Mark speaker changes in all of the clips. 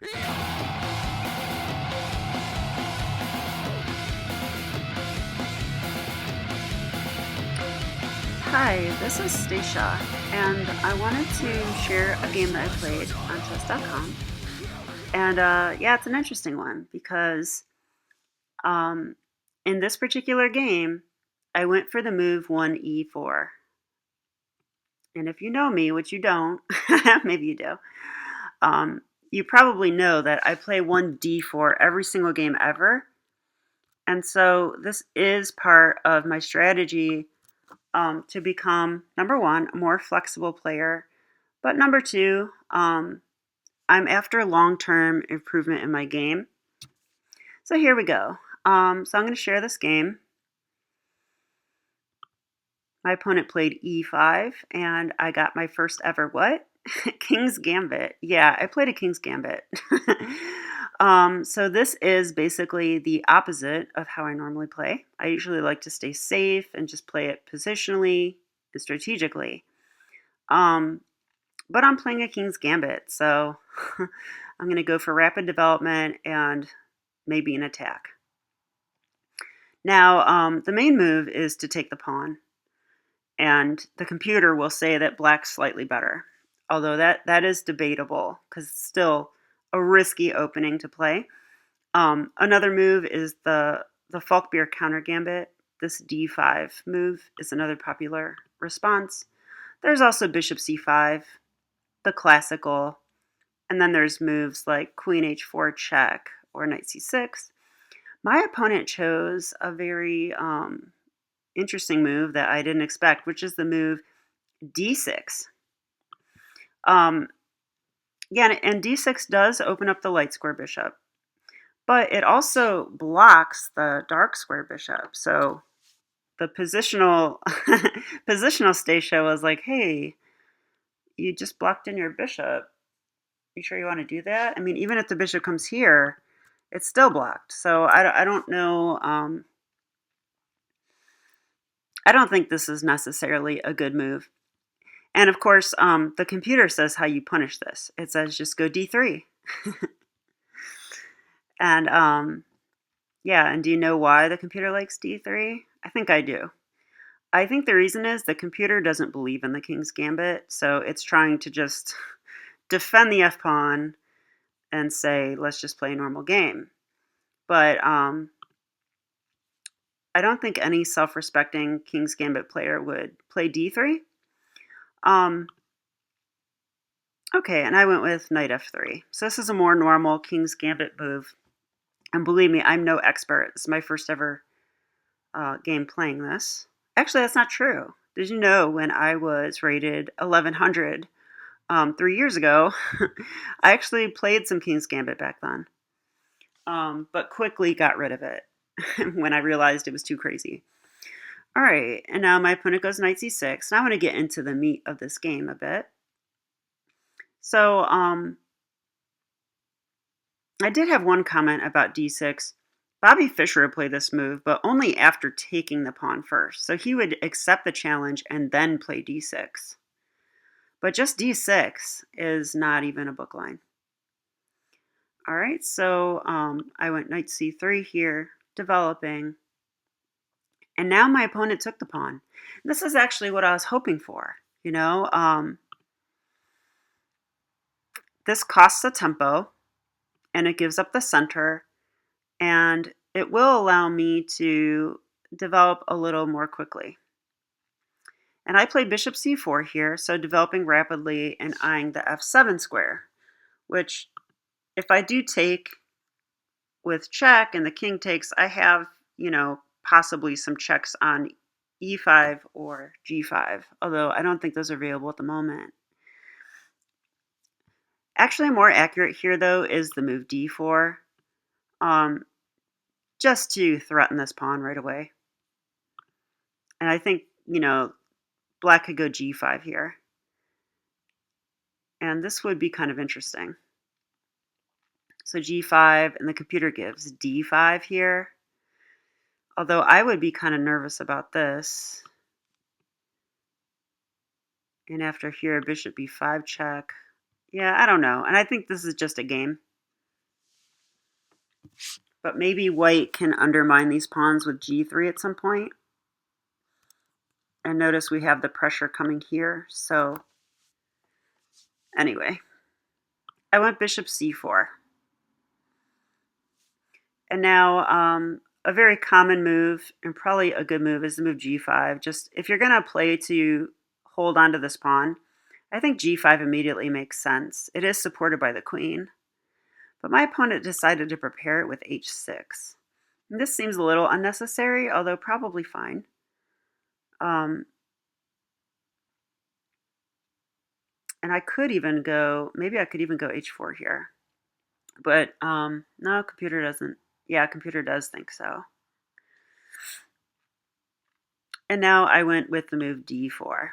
Speaker 1: Hi, this is Stacia, and I wanted to share a game that I played on chess.com. And yeah, it's an interesting one because um, in this particular game, I went for the move 1e4. And if you know me, which you don't, maybe you do, um, you probably know that I play 1d4 every single game ever. And so this is part of my strategy to become, number one, a more flexible player. But number two, I'm after long-term improvement in my game. So here we go. So I'm going to share this game. My opponent played e5, and I got my first ever what? King's Gambit. Yeah, I played a King's Gambit. So this is basically the opposite of how I normally play. I usually like to stay safe and just play it positionally and strategically. But I'm playing a King's Gambit, so I'm going to go for rapid development and maybe an attack. Now, the main move is to take the pawn, and the computer will say that black's slightly better, although that is debatable because it's still a risky opening to play. Another move is the Falkbeer counter gambit. This d5 move is another popular response. There's also bishop c5, the classical, and then there's moves like queen h4 check or knight c6. My opponent chose a very interesting move that I didn't expect, which is the move d6. Yeah, and d6 does open up the light square bishop, but it also blocks the dark square bishop. So the positional positional Stacia was like, hey, you just blocked in your bishop. You sure you want to do that? I mean, even if the bishop comes here, it's still blocked. So I don't know. I don't think this is necessarily a good move. And of course, the computer says how you punish this. It says just go d3. And yeah, and do you know why the computer likes d3? I think I do. I think the reason is the computer doesn't believe in the King's Gambit, so it's trying to just defend the f-pawn and say, let's just play a normal game. But I don't think any self-respecting King's Gambit player would play d3. Okay, and I went with knight f3. So this is a more normal King's Gambit move. And believe me, I'm no expert. This is my first ever game playing this. Actually, that's not true. Did you know when I was rated 1100 3 years ago, I actually played some King's Gambit back then, but quickly got rid of it when I realized it was too crazy. All right, and now my opponent goes knight c6. Now I want to get into the meat of this game a bit. So I did have one comment about d6. Bobby Fischer would play this move, but only after taking the pawn first. So he would accept the challenge and then play d6. But just d6 is not even a book line. All right, so I went knight c3 here, developing. And now my opponent took the pawn. This is actually what I was hoping for. You know, this costs a tempo, and it gives up the center, and it will allow me to develop a little more quickly. And I played bishop c4 here, so developing rapidly and eyeing the f7 square, which if I do take with check and the king takes, I have, possibly some checks on e5 or g5, although I don't think those are available at the moment. Actually, more accurate here, though, is the move d4, just to threaten this pawn right away. And I think, black could go g5 here. And this would be kind of interesting. So g5, and the computer gives d5 here. Although I would be kind of nervous about this. And after here, bishop b5 check. Yeah, I don't know. And I think this is just a game. But maybe white can undermine these pawns with g3 at some point. And notice we have the pressure coming here. So anyway, I went bishop c4. And now a very common move, and probably a good move, is the move g5. Just if you're going to play to hold onto this pawn, I think g5 immediately makes sense. It is supported by the queen. But my opponent decided to prepare it with h6. And this seems a little unnecessary, although probably fine. And I could even go, maybe I could even go h4 here. But no, computer doesn't. Yeah, computer does think so. And now I went with the move d4.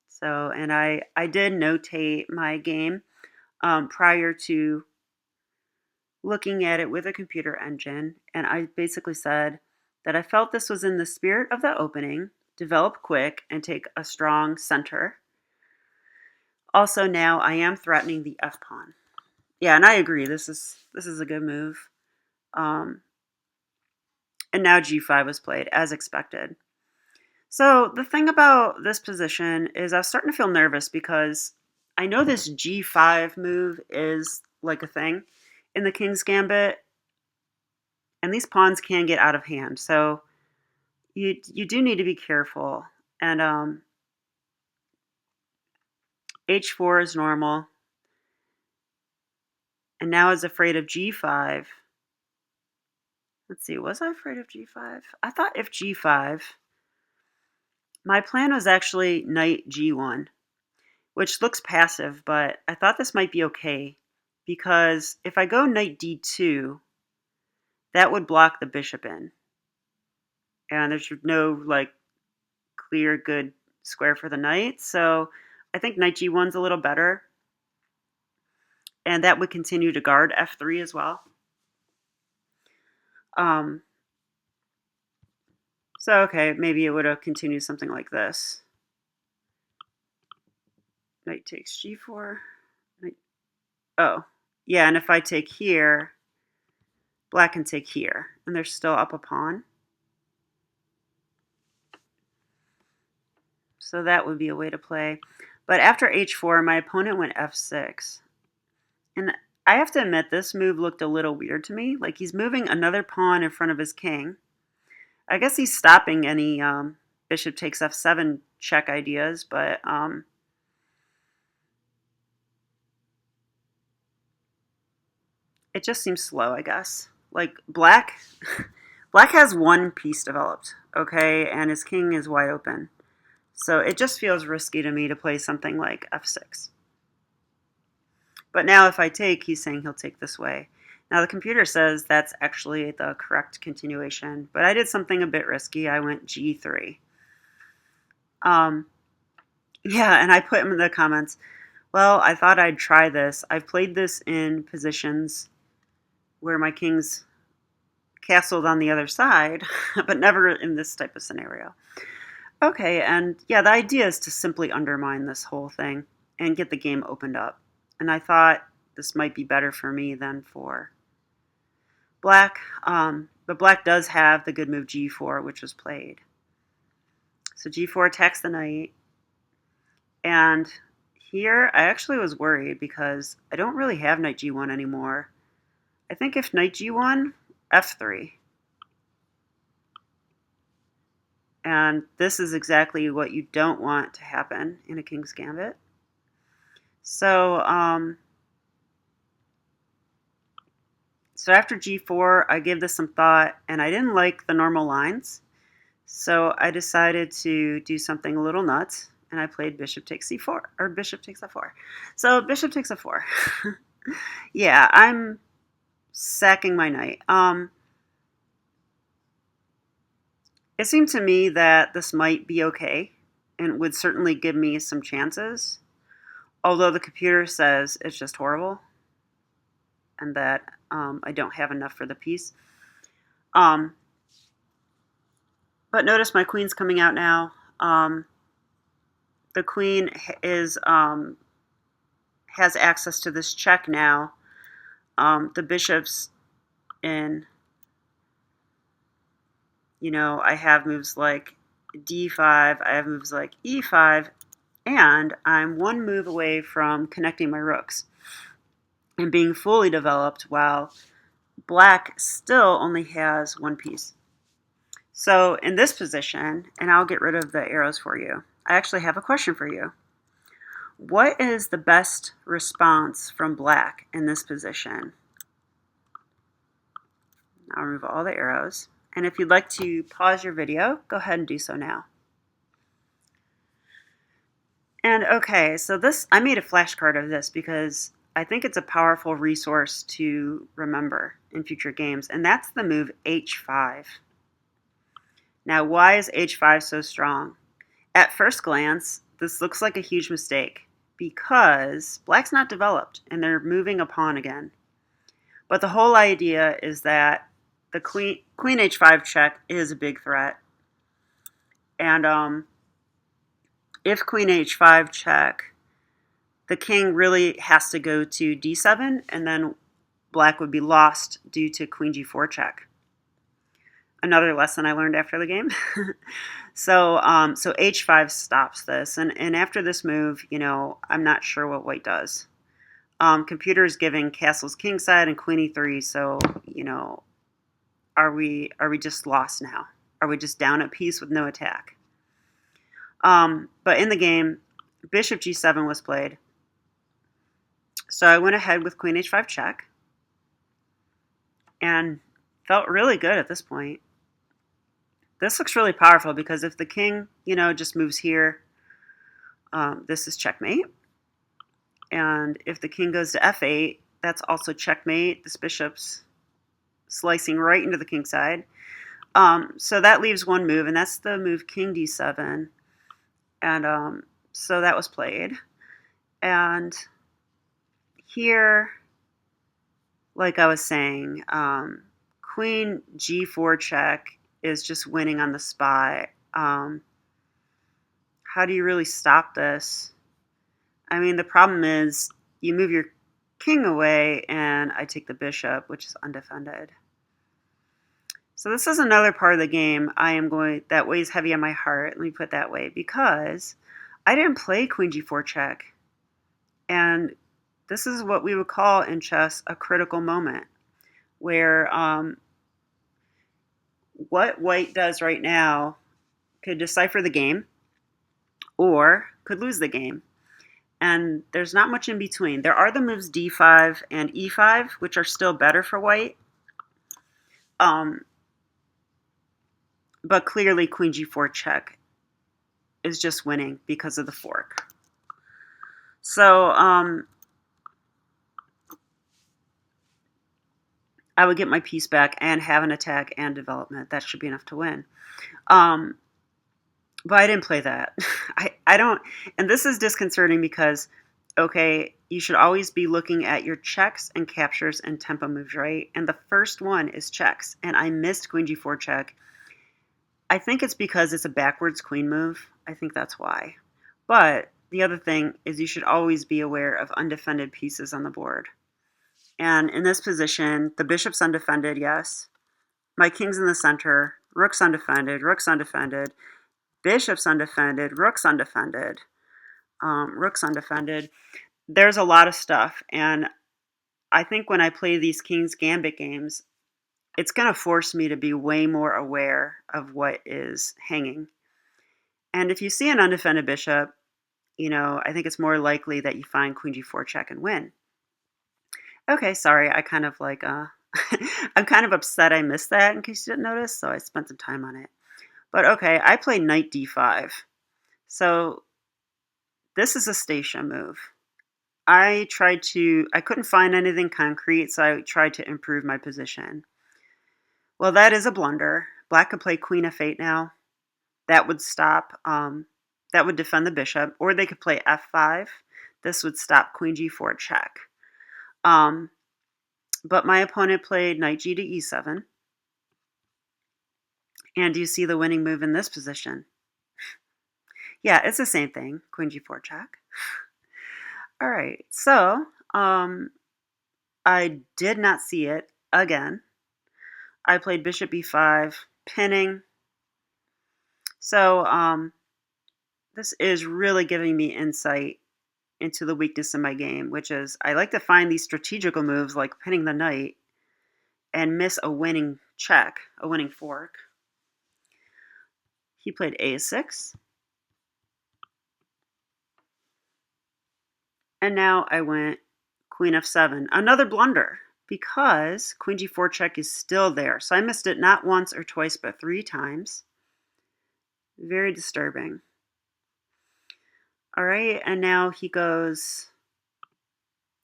Speaker 1: So, and I did notate my game prior to looking at it with a computer engine. And I basically said that I felt this was in the spirit of the opening, develop quick, and take a strong center. Also, now I am threatening the f pawn. Yeah, and I agree. This is a good move. And now g5 was played as expected. So the thing about this position is I was starting to feel nervous because I know this g5 move is like a thing in the King's Gambit, and these pawns can get out of hand. So you do need to be careful. And h4 is normal. And now is afraid of g5. Let's see, was I afraid of g5? I thought if g5, my plan was actually knight g1, which looks passive, but I thought this might be okay because if I go knight d2, that would block the bishop in. And there's no like clear good square for the knight. So I think knight g1's a little better. And that would continue to guard f3 as well. So, okay, maybe it would have continued something like this. Knight takes g4. Oh, yeah, and if I take here, black can take here, and they're still up a pawn. So that would be a way to play. But after h4, my opponent went f6. And I have to admit, this move looked a little weird to me. Like he's moving another pawn in front of his king. I guess he's stopping any bishop takes f7 check ideas, but it just seems slow, I guess. Like black has one piece developed, okay, and his king is wide open. So it just feels risky to me to play something like f6. But now if I take, he's saying he'll take this way. Now the computer says that's actually the correct continuation, but I did something a bit risky. I went g3. Yeah, and I put in the comments, well, I thought I'd try this. I've played this in positions where my king's castled on the other side, but never in this type of scenario. Okay, and yeah, the idea is to simply undermine this whole thing and get the game opened up. And I thought this might be better for me than for black. But black does have the good move g4, which was played. So g4 attacks the knight. And here I actually was worried because I don't really have knight g1 anymore. I think if knight g1, f3. And this is exactly what you don't want to happen in a King's Gambit. So, so after g4, I gave this some thought, and I didn't like the normal lines. So I decided to do something a little nuts, and I played bishop takes c4, or bishop takes f4. So bishop takes f4. Yeah, I'm sacking my knight. It seemed to me that this might be okay, and would certainly give me some chances. Although the computer says it's just horrible, and that I don't have enough for the piece. But notice my queen's coming out now. The queen is has access to this check now. The bishop's in, I have moves like d5, I have moves like e5, and I'm one move away from connecting my rooks and being fully developed while black still only has one piece. So in this position, and I'll get rid of the arrows for you, I actually have a question for you. What is the best response from black in this position? I'll remove all the arrows. And if you'd like to pause your video, go ahead and do so now. And okay, so I made a flashcard of this because I think it's a powerful resource to remember in future games, and that's the move h5. Now, why is h5 so strong? At first glance, this looks like a huge mistake because black's not developed and they're moving a pawn again. But the whole idea is that the queen h5 check is a big threat. And if queen h5 check, the king really has to go to d7, and then black would be lost due to queen g4 check. Another lesson I learned after the game. So h5 stops this, and after this move, I'm not sure what white does. Computer is giving castles kingside and queen e3, so are we just lost now? Are we just down a piece with no attack? But in the game, bishop g7 was played. So I went ahead with queen h5 check and felt really good at this point. This looks really powerful because if the king, just moves here, this is checkmate. And if the king goes to f8, that's also checkmate. This bishop's slicing right into the king side. So that leaves one move, and that's the move king d7. And so that was played. And here, like I was saying, queen g4 check is just winning on the spot. How do you really stop this? I mean, the problem is you move your king away and I take the bishop, which is undefended. So this is another part of the game that weighs heavy on my heart, let me put it that way, because I didn't play queen g4 check. And this is what we would call in chess a critical moment, where what white does right now could decipher the game or could lose the game. And there's not much in between. There are the moves d5 and e5, which are still better for white. But clearly queen g4 check is just winning because of the fork. So I would get my piece back and have an attack and development. That should be enough to win. But I didn't play that. I don't, and this is disconcerting because, okay, you should always be looking at your checks and captures and tempo moves, right? And the first one is checks, and I missed queen g4 check. I think it's because it's a backwards queen move. I think that's why. But the other thing is you should always be aware of undefended pieces on the board. And in this position, the bishop's undefended, yes. My king's in the center, rook's undefended, bishop's undefended, rook's undefended, rook's undefended. There's a lot of stuff, and I think when I play these King's Gambit games, it's going to force me to be way more aware of what is hanging. And if you see an undefended bishop, I think it's more likely that you find queen g4 check and win. Okay, sorry, I kind of like, I'm kind of upset I missed that in case you didn't notice, so I spent some time on it. But okay, I played knight d5. So this is a Stacia move. I couldn't find anything concrete, so I tried to improve my position. Well, that is a blunder. Black could play queen f8 now. That would stop, that would defend the bishop, or they could play f5. This would stop queen g4 check. But my opponent played knight g to e7. And do you see the winning move in this position? Yeah, it's the same thing, queen g4 check. All right, so I did not see it again. I played bishop b5, pinning. So this is really giving me insight into the weakness in my game, which is I like to find these strategical moves like pinning the knight and miss a winning check, a winning fork. He played a6. And now I went queen f7. Another blunder because queen g4 check is still there. So I missed it not once or twice, but 3 times. Very disturbing. All right, and now he goes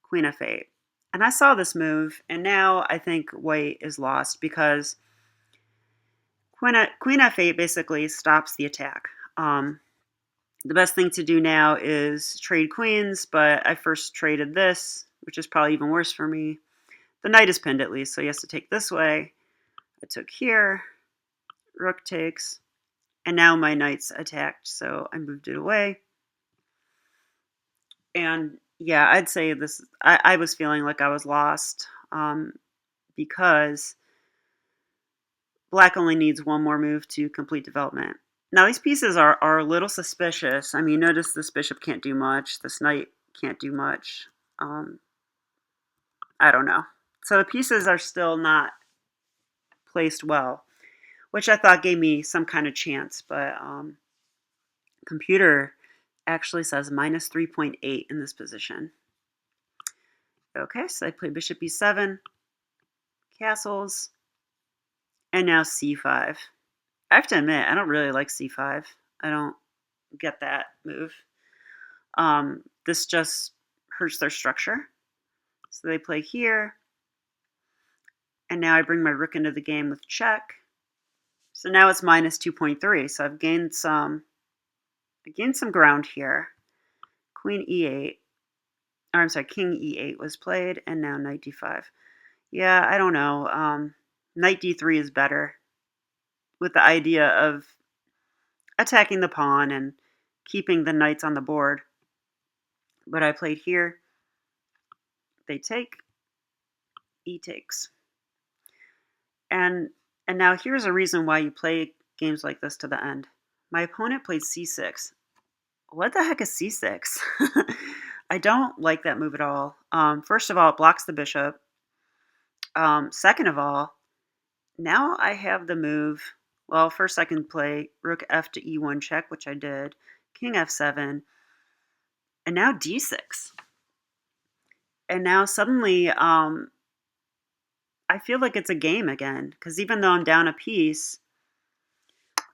Speaker 1: queen f8. And I saw this move, and now I think white is lost because queen f8 basically stops the attack. The best thing to do now is trade queens, but I first traded this, which is probably even worse for me. The knight is pinned at least, so he has to take this way. I took here, rook takes, and now my knight's attacked, so I moved it away. And yeah, I'd say this, I was feeling like I was lost because black only needs one more move to complete development. Now these pieces are a little suspicious. I mean, notice this bishop can't do much. This knight can't do much. I don't know. So the pieces are still not placed well, which I thought gave me some kind of chance. But computer actually says minus 3.8 in this position. Okay, so I play bishop b7, castles, and now c5. I have to admit, I don't really like c5. I don't get that move. This just hurts their structure. So they play here. And now I bring my rook into the game with check. So now it's minus 2.3. So I've gained some ground here. Queen e8. Or I'm sorry, king e8 was played, and now knight d5. Yeah, I don't know. Knight d3 is better, with the idea of attacking the pawn and keeping the knights on the board. But I played here. They take. E takes. And now here's a reason why you play games like this to the end. My opponent played c6. What the heck is c6? I don't like that move at all. First of all, it blocks the bishop. Second of all, now I have the move. Well, first I can play rook f to e1 check, which I did. King f7. And now d6. And now suddenly I feel like it's a game again. Because even though I'm down a piece,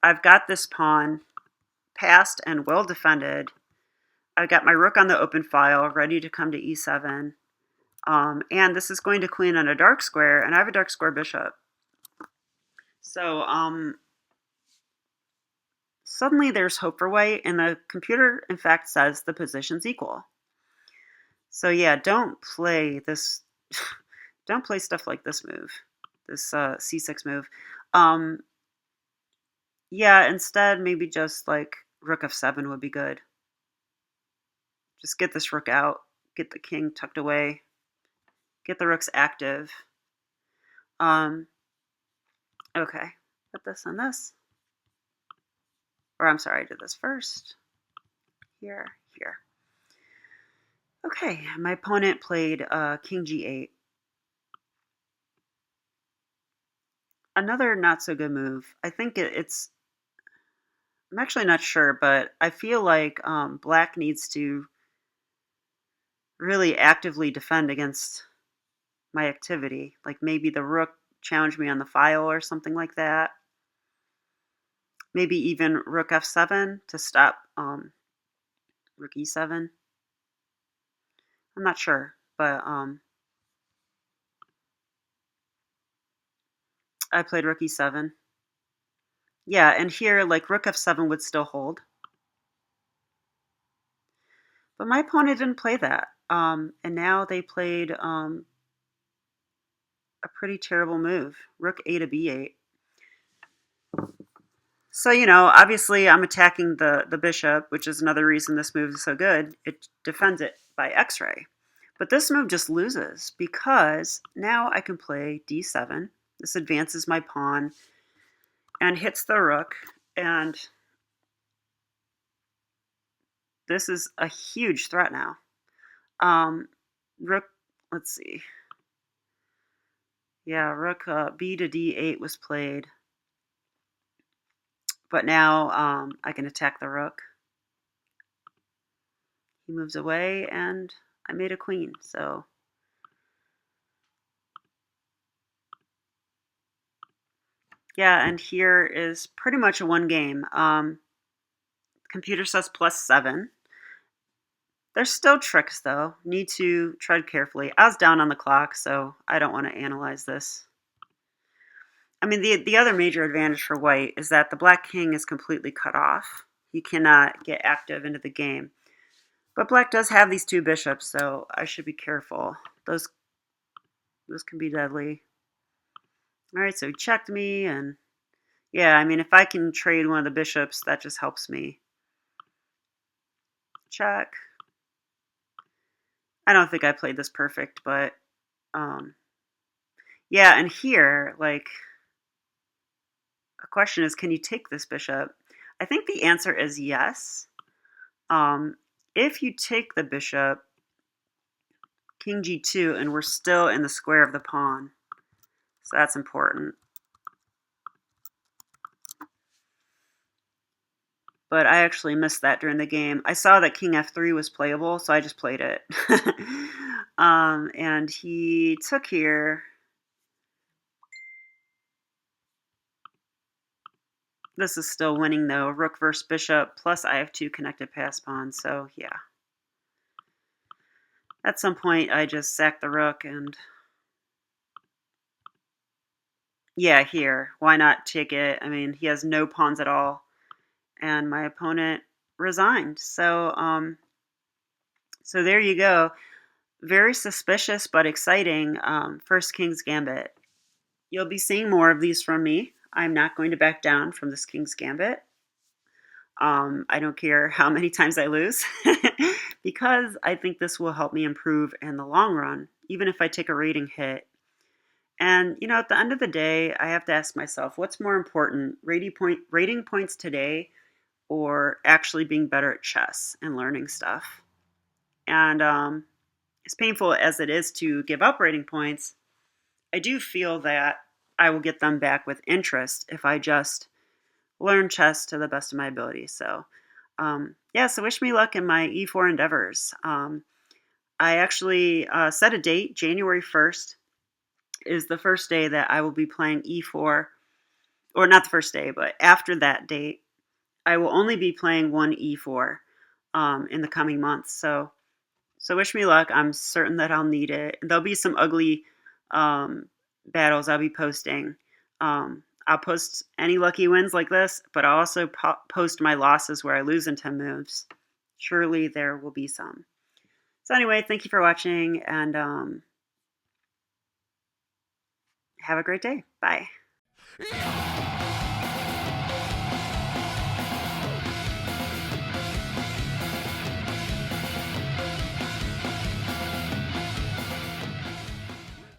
Speaker 1: I've got this pawn passed and well defended. I've got my rook on the open file, ready to come to e7. And this is going to queen on a dark square, and I have a dark square bishop. So suddenly there's hope for white, and the computer, in fact, says the position's equal. So yeah, don't play this. Don't play stuff like this move, this c6 move. Yeah, instead maybe just like rook f7 would be good. Just get this rook out, get the king tucked away, get the rooks active. Okay, put this on this. Or I'm sorry, I did this first. Here, here. Okay, my opponent played king g8. Another not so good move. I think it's, I'm actually not sure, but I feel like black needs to really actively defend against my activity. Like maybe the rook challenged me on the file or something like that. Maybe even rook f7 to stop rook e7. I'm not sure, but I played rook e7. Yeah, and here, like, rook f7 would still hold. But my opponent didn't play that. And now they played a pretty terrible move, rook a to b8. So, you know, obviously I'm attacking the bishop, which is another reason this move is so good. It defends it by x-ray. But this move just loses because now I can play d7, This advances my pawn and hits the rook. And this is a huge threat now. Rook, let's see. Yeah, rook b to d8 was played. But now I can attack the rook. He moves away, and I made a queen. So yeah, and here is pretty much a one game. Computer says +7. There's still tricks, though. Need to tread carefully. I was down on the clock, so I don't want to analyze this. I mean, the other major advantage for white is that the black king is completely cut off. He cannot get active into the game. But black does have these two bishops, so I should be careful. Those can be deadly. All right, so he checked me, and yeah, I mean, if I can trade one of the bishops, that just helps me. Check. I don't think I played this perfect, but yeah, and here, like, a question is, can you take this bishop? I think the answer is yes. If you take the bishop, king g2, and we're still in the square of the pawn, so that's important. But I actually missed that during the game. I saw that king f3 was playable, so I just played it. And he took here. This is still winning, though. Rook versus bishop, plus I have 2 connected pass pawns, so yeah. At some point, I just sacked the rook, and yeah, here. Why not take it? I mean, he has no pawns at all, and my opponent resigned. So, so there you go. Very suspicious but exciting first King's Gambit. You'll be seeing more of these from me. I'm not going to back down from this King's Gambit. I don't care how many times I lose because I think this will help me improve in the long run, even if I take a rating hit. And, you know, at the end of the day, I have to ask myself, what's more important, rating points today or actually being better at chess and learning stuff? And as painful as it is to give up rating points, I do feel that I will get them back with interest if I just learn chess to the best of my ability. So, yeah, so wish me luck in my E4 endeavors. I actually set a date. January 1st is the first day that I will be playing E4, or not the first day, but after that date, I will only be playing one E4 in the coming months. So wish me luck. I'm certain that I'll need it. There'll be some ugly battles I'll be posting. I'll post any lucky wins like this, but I'll also post my losses where I lose in 10 moves. Surely there will be some. So anyway, thank you for watching, and have a great day. Bye.